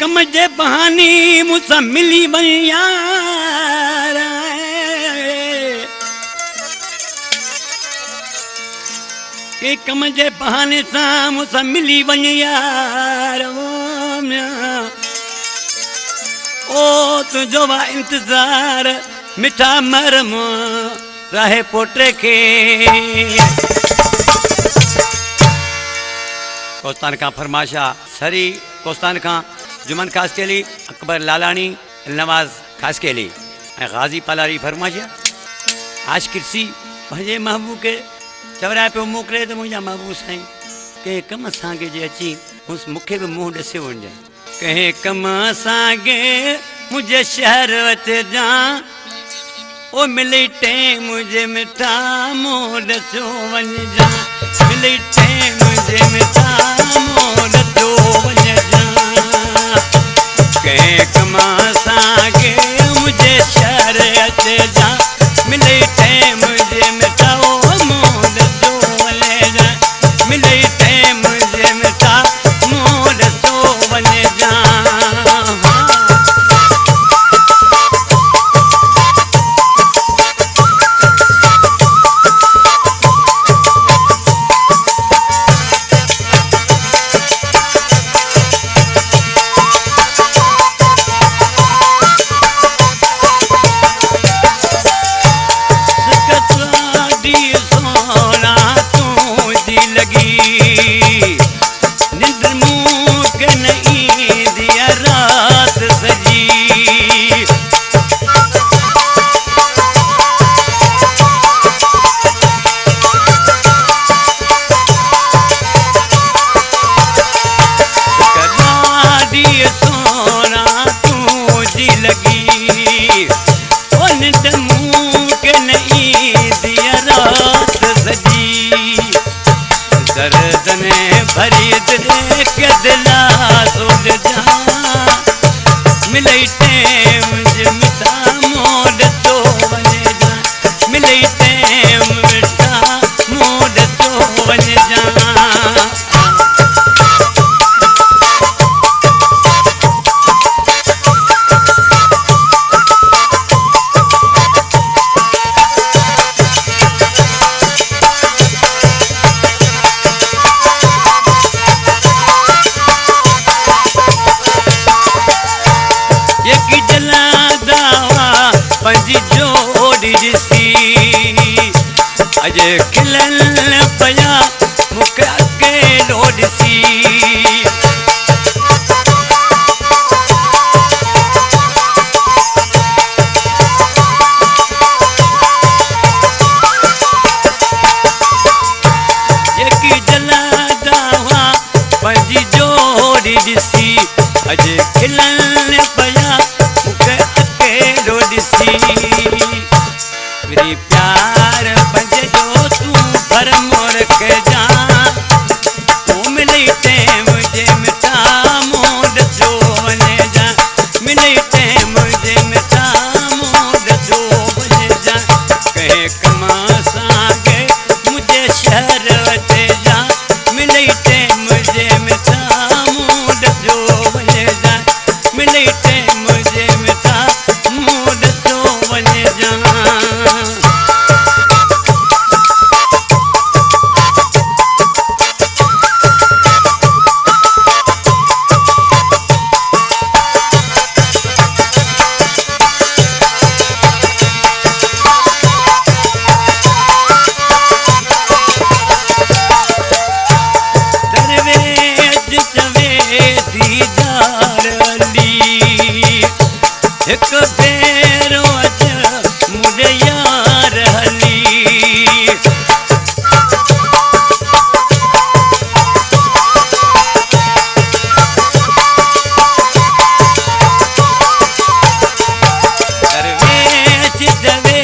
कम जे बहाने मूंसां मिली वञ यार, के कम जे बहाने सां मूंसां मिली वञ यार। ओ तुंहिंजो वा इंतज़ार मिठा मरम राहे पोटे के। कोस्तान का फरमाशा सरी कोस्तान का जुमन खासकेली, अकबर लालानी, नवाज खासकेली, गाजी पालारी फरमाशा आज किरसी भजे महबूब के चवराए पे मोकले तो मुझा महबूब साईं के कम सांगे जे अची उस मुखे भी मुंह ॾसे वञे, कहे कम सांगे मुझे शहर वच जा ओ मिले टे मुझे मिठा मुंह ॾसो वञ जा, मिले टे मुझे मिठा मुंह ॾसो वञ जा, कहे कम सांगे मुझे शहर वच जा मिले टे मुझे मिठा मुंह ॾसो वञ जा, मिले टे मुझे मिठा मुंह ॾसो वञ जा। अजे खिलन पया मुख अकेलो ॾिसी, जेकी जलादा हुआ पंहिंजी जोड़ी ॾिसी, अजे खिलन पया मुख अकेलो ॾिसी, मेरी प्यार पंज जो तू भर मोर के जा तू मिली टे मुझे मिठा मुंह ॾसो वञ जा, मिली टे मुझे मिठा मुंह ॾसो वञ जा, कहे कम सांगे मुझे शहर वच जा मिली टे मुझे मिठा मुंह ॾसो वञ जा, मिली टे मुझे मिठा मुंह ॾसो वञ जा। एक भेरो अच मुझे यार हली, दरवेश जवे